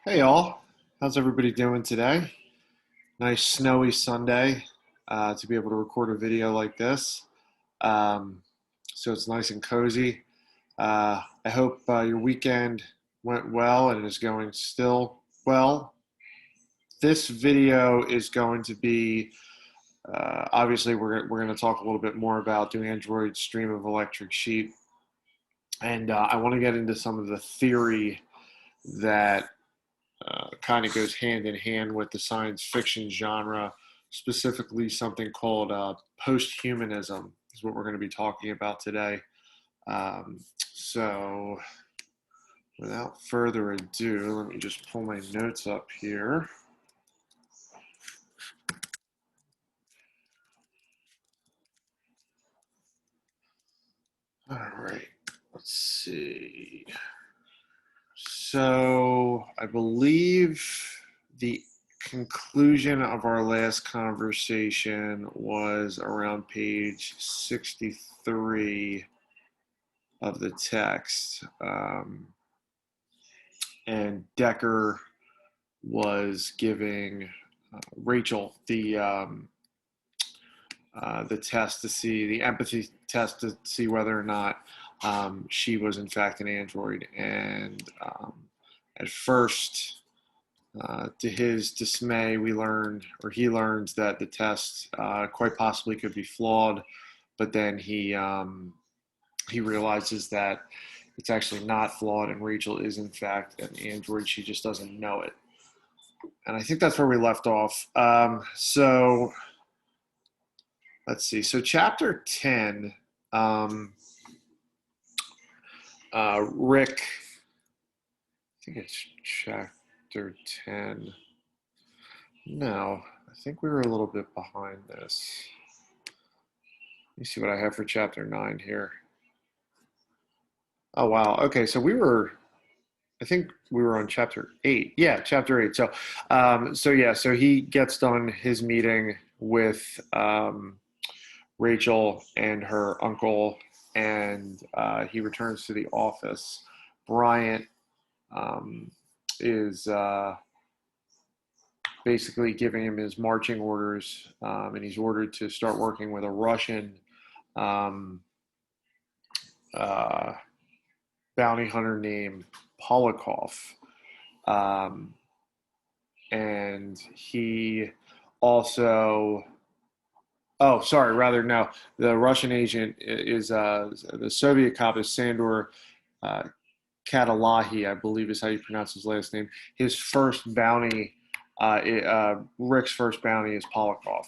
Hey all, how's everybody doing today? Nice snowy Sunday to be able to record a video like this. Um, so it's nice and cozy. I hope your weekend went well and is going still well. This video is going to be obviously we're going to talk a little bit more about the Android stream of electric sheet, and I want to get into some of the theory that kind of goes hand in hand with the science fiction genre, specifically something called posthumanism, is what we're going to be talking about today. So, without further ado, let me just pull my notes up here. All right, let's see. So, I believe the conclusion of our last conversation was around page 63 of the text. And Decker was giving Rachel the test to see the empathy test to see whether or not she was in fact an android. And at first, to his dismay, we learned, or he learns, that the test quite possibly could be flawed. But then he realizes that it's actually not flawed, and Rachel is in fact an android. She just doesn't know it. And I think that's where we left off. So let's see. So chapter 10, Rick, I think it's chapter 10. No, I think we were a little bit behind this. Let me see what I have for chapter 9 here. Oh, wow. Okay, so I think we were on chapter 8. Yeah, chapter 8. So he gets done his meeting with Rachel and her uncle, and he returns to the office. Bryant is basically giving him his marching orders, and he's ordered to start working with a Russian um, uh, bounty hunter named Polakov. Um, and he also, oh, sorry, rather, no, the Russian agent is the Soviet cop is Sandor uh, Katalahi, I believe is how you pronounce his last name. His first bounty, Rick's first bounty is Polakov.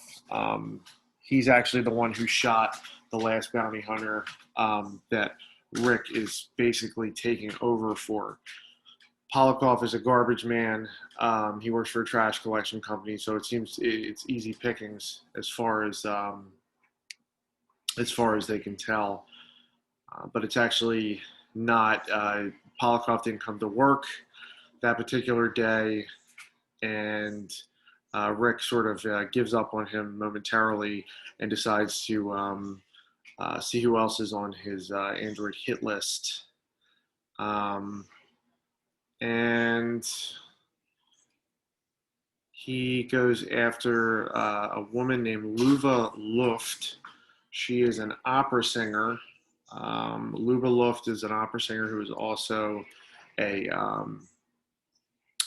He's actually the one who shot the last bounty hunter that Rick is basically taking over for. Polakov is a garbage man. He works for a trash collection company, so it seems it's easy pickings as far as they can tell. But it's actually not. Polakov didn't come to work that particular day, and Rick sort of gives up on him momentarily and decides to see who else is on his Android hit list. And he goes after a woman named Luva Luft. She is an opera singer. Luva Luft is an opera singer who is also a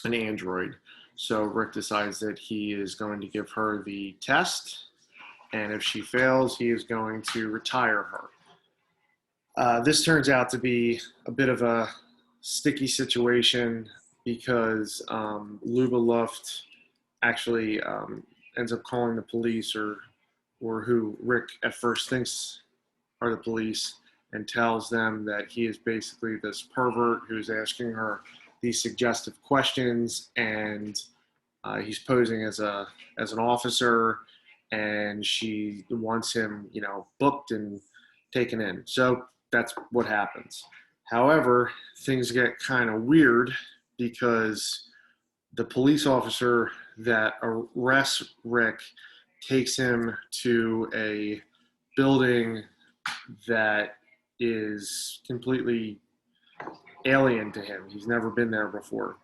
an android. So Rick decides that he is going to give her the test, and if she fails, he is going to retire her. This turns out to be a bit of a sticky situation because Luba Luft actually ends up calling the police, or who Rick at first thinks are the police, and tells them that he is basically this pervert who's asking her these suggestive questions, and he's posing as an officer, and she wants him, booked and taken in. So that's what happens. However, things get kind of weird because the police officer that arrests Rick takes him to a building that is completely alien to him. He's never been there before.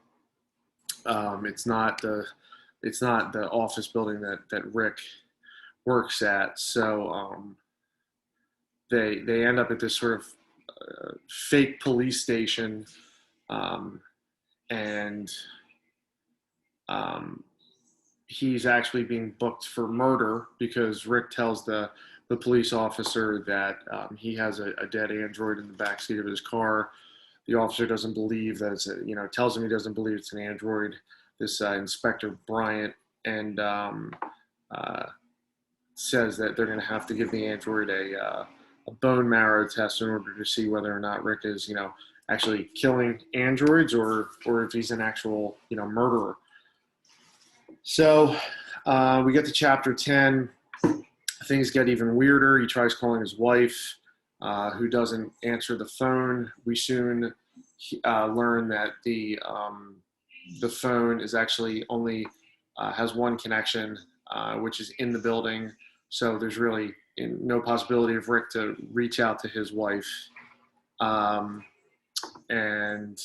It's not the office building that Rick works at. So they end up at this sort of fake police station, um, and um, he's actually being booked for murder because Rick tells the police officer that he has a dead android in the backseat of his car. The officer doesn't believe that tells him he doesn't believe it's an android. This Inspector Bryant and uh, says that they're going to have to give the android a bone marrow test in order to see whether or not Rick is, actually killing androids or if he's an actual, murderer. So we get to chapter 10. Things get even weirder. He tries calling his wife, who doesn't answer the phone. We soon learn that the phone is actually only has one connection, which is in the building. So there's really no possibility of Rick to reach out to his wife. And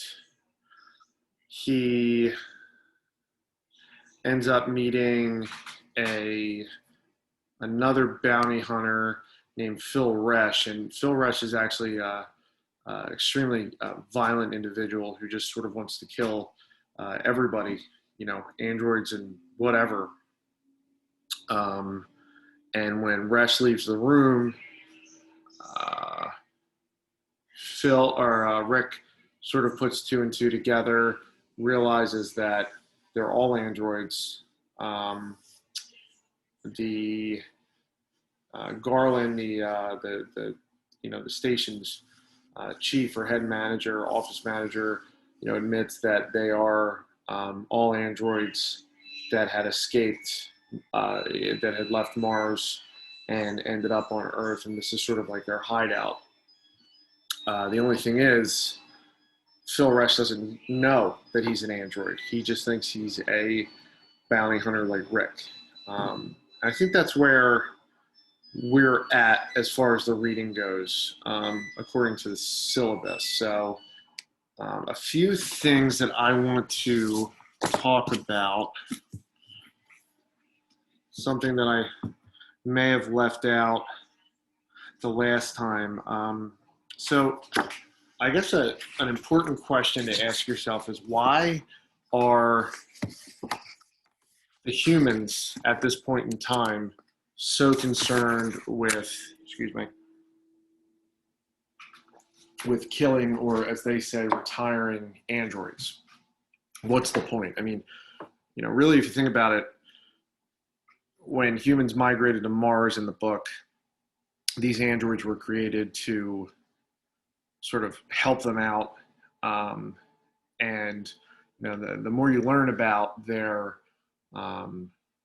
he ends up meeting another bounty hunter named Phil Resch, and Phil Resch is actually extremely violent individual who just sort of wants to kill everybody, androids and whatever. And when Resch leaves the room, uh, Rick sort of puts two and two together, realizes that they're all androids. The Garland, the station's chief or head manager, office manager, admits that they are all androids that had escaped, that had left Mars and ended up on Earth, and this is sort of like their hideout. The only thing is, Phil Resch doesn't know that he's an android. He just thinks he's a bounty hunter like Rick. I think that's where we're at as far as the reading goes, according to the syllabus. So a few things that I want to talk about, something that I may have left out the last time. So I guess an important question to ask yourself is, why are the humans at this point in time so concerned with killing, or as they say, retiring androids? What's the point? I mean, really, if you think about it, when humans migrated to Mars in the book, these androids were created to sort of help them out. And the more you learn about their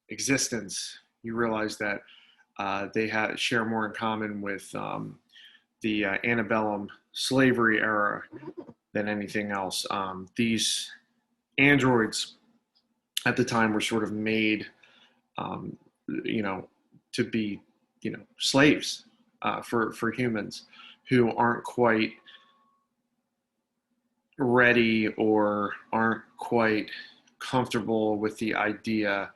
existence, you realize that they share more in common with the antebellum slavery era than anything else. These androids at the time were sort of made, to be, slaves for humans who aren't quite ready or aren't quite comfortable with the idea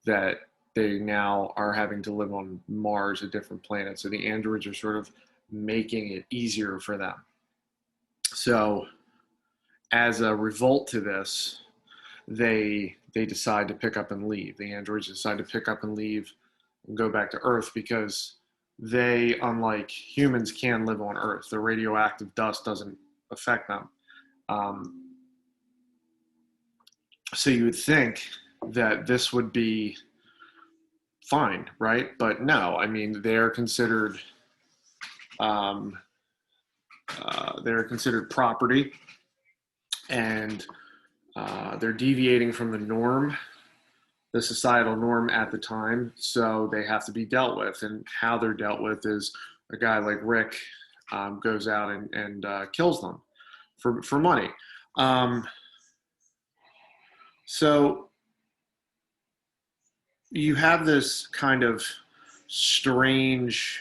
that they now are having to live on Mars, a different planet. So the androids are sort of making it easier for them. So as a revolt to this, they decide to pick up and leave. The androids decide to pick up and leave and go back to Earth because they, unlike humans, can live on Earth. The radioactive dust doesn't affect them. So you would think that this would be fine, right? But no, I mean, they're considered property, and they're deviating from the norm, the societal norm at the time. So they have to be dealt with, and how they're dealt with is a guy like Rick goes out and kills them for money. So you have this kind of strange,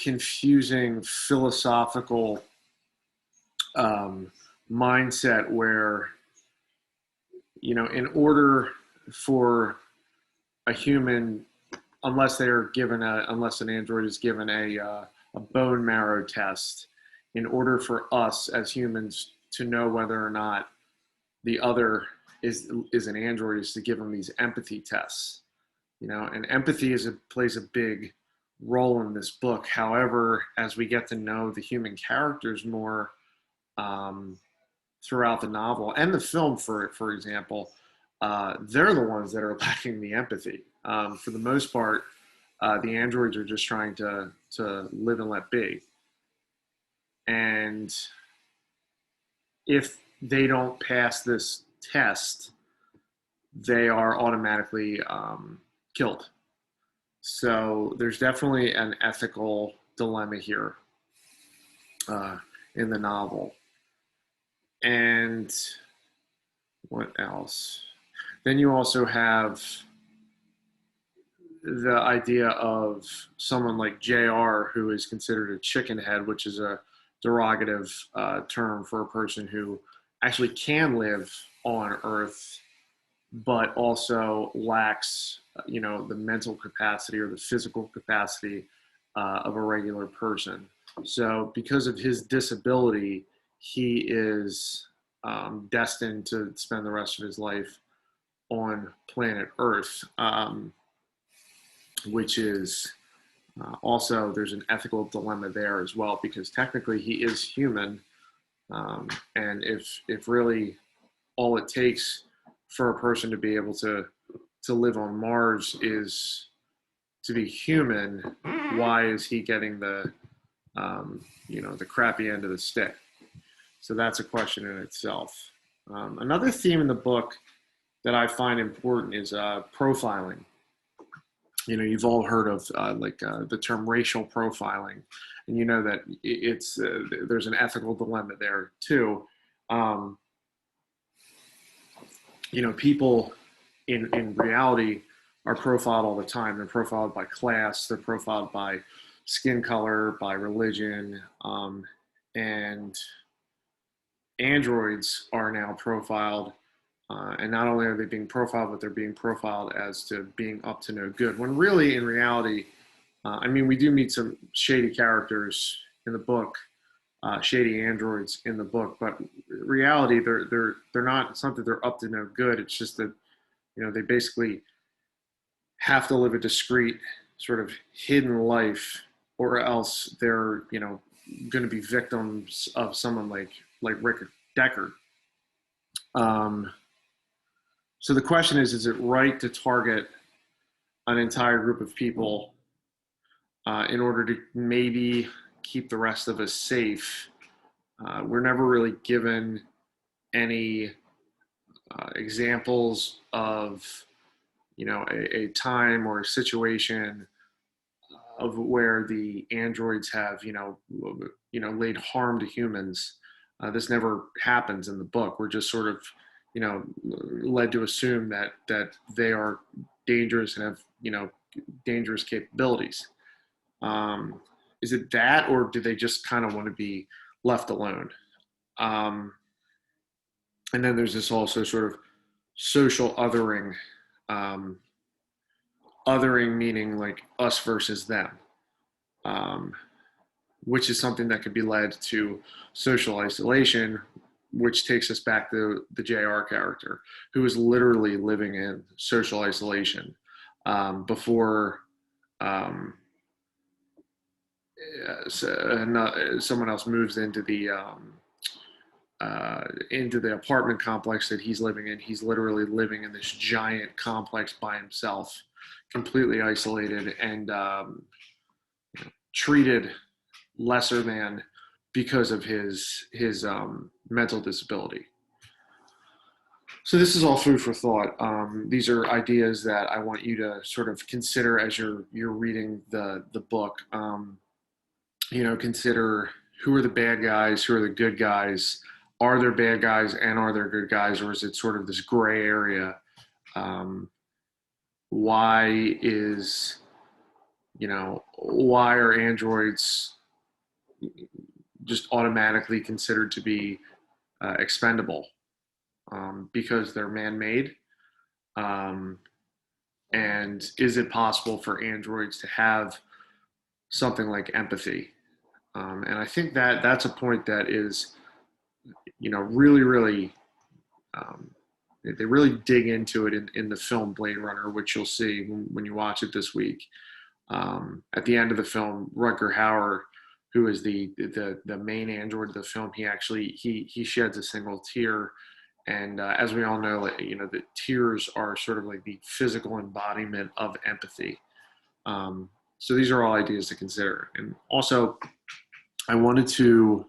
confusing philosophical mindset where in order for a human, unless an android is given a bone marrow test, in order for us as humans to know whether or not the other is an android, is to give them these empathy tests. And empathy plays a big role in this book. However, as we get to know the human characters more throughout the novel and the film, for example, they're the ones that are lacking the empathy. For the most part, the androids are just trying to live and let be. And if they don't pass this test, they are automatically killed. So there's definitely an ethical dilemma here in the novel. And what else? Then you also have the idea of someone like JR, who is considered a chicken head, which is a derogative term for a person who actually can live on Earth, but also lacks, the mental capacity or the physical capacity of a regular person. So because of his disability, he is destined to spend the rest of his life on planet Earth, which is also, there's an ethical dilemma there as well, because technically he is human. And if really all it takes for a person to be able to live on Mars is to be human, why is he getting the crappy end of the stick? So that's a question in itself. Another theme in the book that I find important is profiling. You've all heard of the term racial profiling, and you know that it's there's an ethical dilemma there too. People in reality are profiled all the time. They're profiled by class, they're profiled by skin color, by religion, and androids are now profiled. And not only are they being profiled, but they're being profiled as to being up to no good. When really, in reality, we do meet some shady characters in the book, shady androids in the book, but in reality, they're not. It's not that they're up to no good. It's just that they basically have to live a discreet, sort of hidden life, or else they're going to be victims of someone like Rick Deckard. So the question is it right to target an entire group of people in order to maybe keep the rest of us safe? We're never really given any examples of, a time or a situation of where the androids have, laid harm to humans. This never happens in the book. We're just sort of, led to assume that they are dangerous and have, dangerous capabilities. Is it that, or do they just kind of want to be left alone? And then there's this also sort of social othering, othering meaning like us versus them, which is something that could be led to social isolation, which takes us back to the JR character, who is literally living in social isolation before someone else moves into the apartment complex that he's living in. He's literally living in this giant complex by himself, completely isolated and treated lesser than because of his mental disability. So this is all food for thought. These are ideas that I want you to sort of consider as you're reading the book. Consider who are the bad guys, who are the good guys. Are there bad guys and are there good guys, or is it sort of this gray area? Why are androids just automatically considered to be expendable? because they're man-made? Um, and is it possible for androids to have something like empathy? And I think that that's a point that is, really, really, um, they really dig into it in the film Blade Runner, which you'll see when you watch it this week. At the end of the film, Rutger Hauer, who is the main android of the film, he sheds a single tear, and as we all know, the tears are sort of like the physical embodiment of empathy. So these are all ideas to consider, and also I wanted to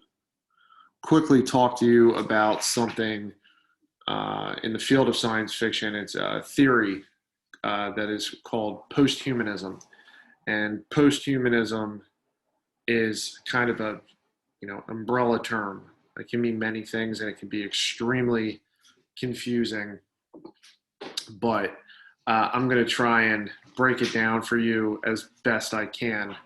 quickly talk to you about something in the field of science fiction. It's a theory that is called posthumanism. And posthumanism is kind of a umbrella term. It can mean many things, and it can be extremely confusing. But I'm going to try and break it down for you as best I can.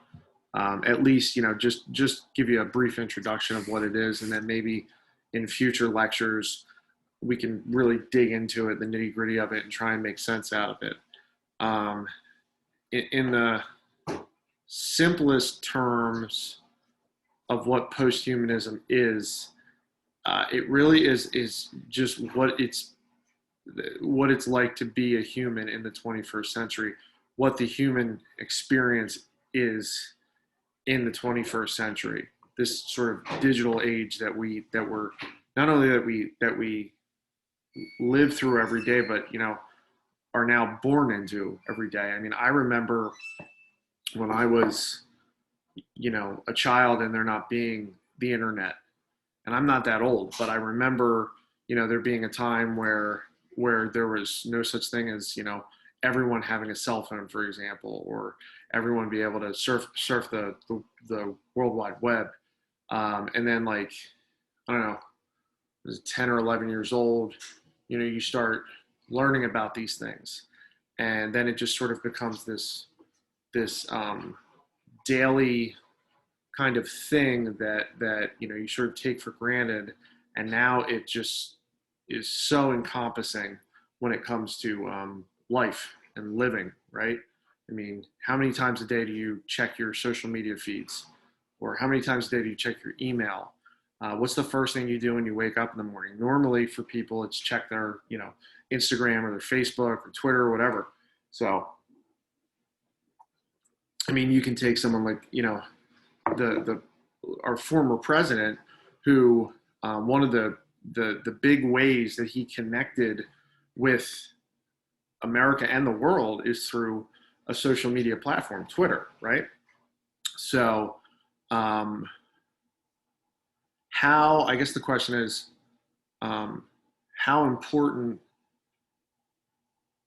At least, just give you a brief introduction of what it is, and then maybe in future lectures we can really dig into it, the nitty gritty of it, and try and make sense out of it. Um, in the simplest terms of what posthumanism is, it really is just what it's like to be a human in the 21st century, what the human experience is in the 21st century. This sort of digital age that we're not only that we live through every day, but are now born into every day. I mean, I remember when I was a child and there not being the internet, and I'm not that old, but I remember there being a time where there was no such thing as everyone having a cell phone, for example, or everyone be able to surf the World Wide Web. And then, like, I don't know, I was 10 or 11 years old, you start learning about these things, and then it just sort of becomes this daily kind of thing that you sort of take for granted, and now it just is so encompassing when it comes to life and living, right? I mean, how many times a day do you check your social media feeds, or how many times a day do you check your email? What's the first thing you do when you wake up in the morning? Normally, for people, it's check their Instagram or their Facebook or Twitter or whatever. So, I mean, you can take someone like the our former president, who one of the big ways that he connected with America and the world is through a social media platform, Twitter, right? So, how, I guess the question is, how important,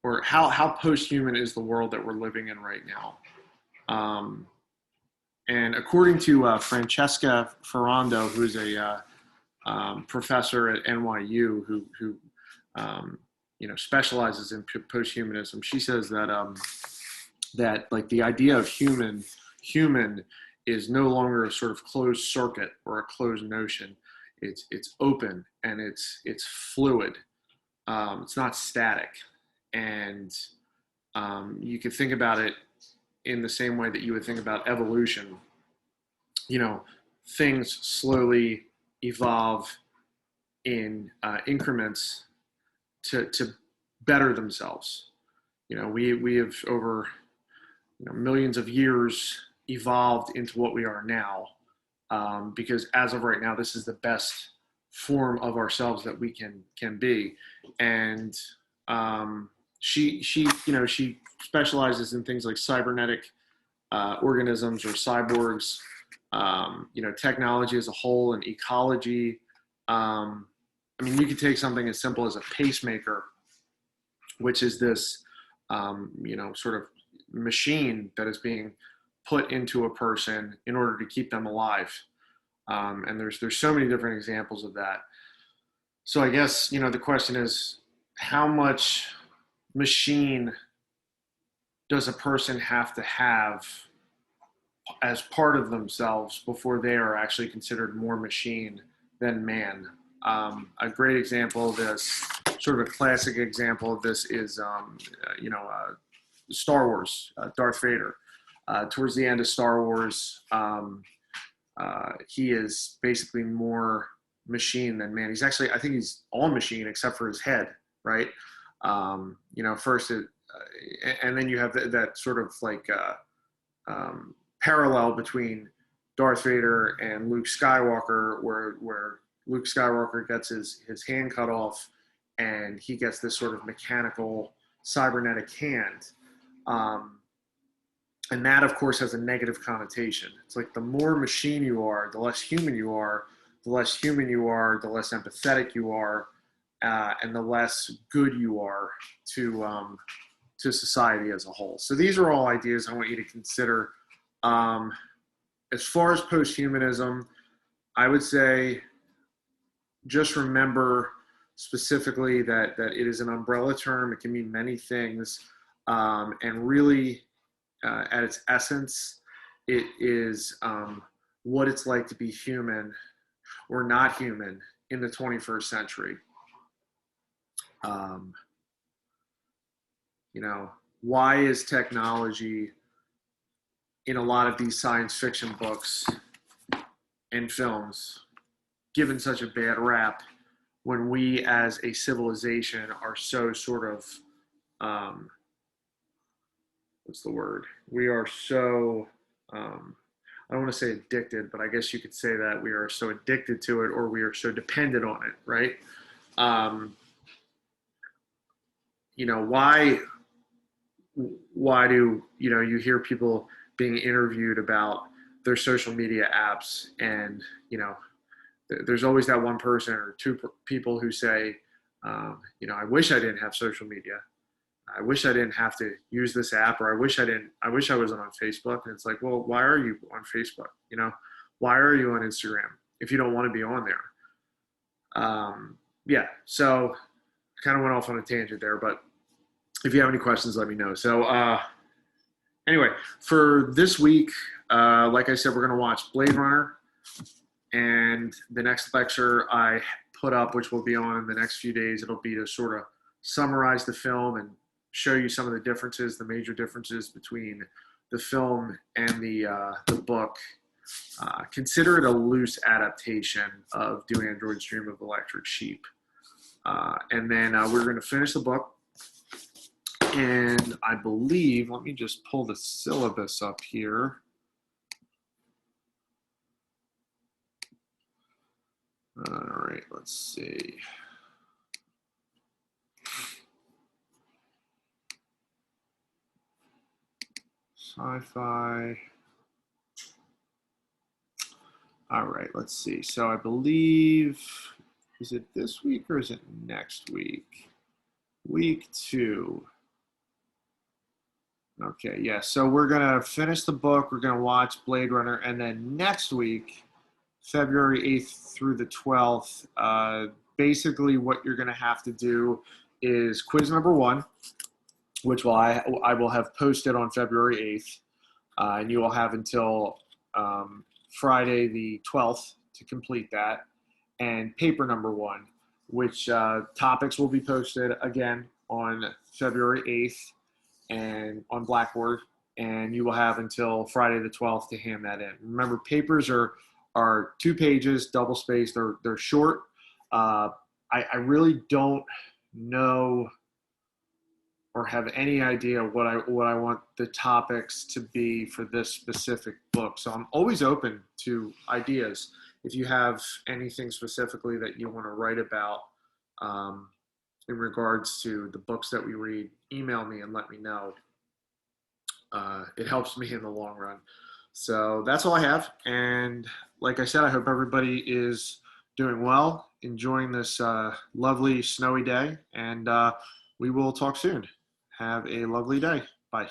or how post-human is the world that we're living in right now? And according to Francesca Ferrando, who's a professor at NYU who specializes in posthumanism, she says that like the idea of human is no longer a sort of closed circuit or a closed notion. It's open, and it's fluid. It's not static, and you can think about it in the same way that you would think about evolution. Things slowly evolve in increments to better themselves. We have over millions of years evolved into what we are now, because as of right now, this is the best form of ourselves that we can be. And she specializes in things like cybernetic organisms or cyborgs, technology as a whole, and ecology. I mean, you could take something as simple as a pacemaker, which is this, sort of machine that is being put into a person in order to keep them alive. And there's so many different examples of that. So I guess, the question is, how much machine does a person have to have as part of themselves before they are actually considered more machine than man? A great example of this sort of a classic example of this is, Star Wars, Darth Vader. Towards the end of Star Wars, he is basically more machine than man. He's actually, I think he's all machine except for his head, right? First, and then you have that sort of like parallel between Darth Vader and Luke Skywalker, where Luke Skywalker gets his hand cut off, and he gets this sort of mechanical cybernetic hand. And that, of course, has a negative connotation. It's like the more machine you are, the less human you are. The less human you are, the less empathetic you are, and the less good you are to society as a whole. So these are all ideas I want you to consider. As far as posthumanism, I would say just remember specifically that it is an umbrella term. It can mean many things, and really, at its essence, it is what it's like to be human or not human in the 21st century. Why is technology in a lot of these science fiction books and films given such a bad rap when we as a civilization are so sort of, what's the word? We are so, I don't want to say addicted, but I guess you could say that we are so addicted to it, or we are so dependent on it, right? Why do, you hear people being interviewed about their social media apps, and, there's always that one person or two people who say, I wish I didn't have social media. I wish I didn't have to use this app, or I wish I wasn't on Facebook. And it's like, well, why are you on Facebook? Why are you on Instagram if you don't want to be on there? So kind of went off on a tangent there, but if you have any questions, let me know. So anyway, for this week, like I said, we're going to watch Blade Runner, and the next lecture I put up, which will be on in the next few days, it'll be to sort of summarize the film and show you some of the differences, the major differences between the film and the book. Consider it a loose adaptation of Do Androids Dream of Electric Sheep. And then we're going to finish the book. And I believe, let me just pull the syllabus up here. All right, let's see. Sci-fi. All right, let's see. So I believe, is it this week or is it next week? Week 2. Okay, yeah. So we're going to finish the book. We're going to watch Blade Runner. And then next week, February 8th through the 12th, basically what you're going to have to do is quiz number 1, which I will have posted on February 8th. And you will have until Friday the 12th to complete that. And paper number 1, which topics will be posted again on February 8th and on Blackboard. And you will have until Friday the 12th to hand that in. Remember, papers are 2 pages, double spaced. They're short. I really don't know or have any idea what I want the topics to be for this specific book. So I'm always open to ideas. If you have anything specifically that you want to write about in regards to the books that we read, email me and let me know. It helps me in the long run. So that's all I have. And like I said, I hope everybody is doing well, enjoying this lovely snowy day, and we will talk soon. Have a lovely day. Bye.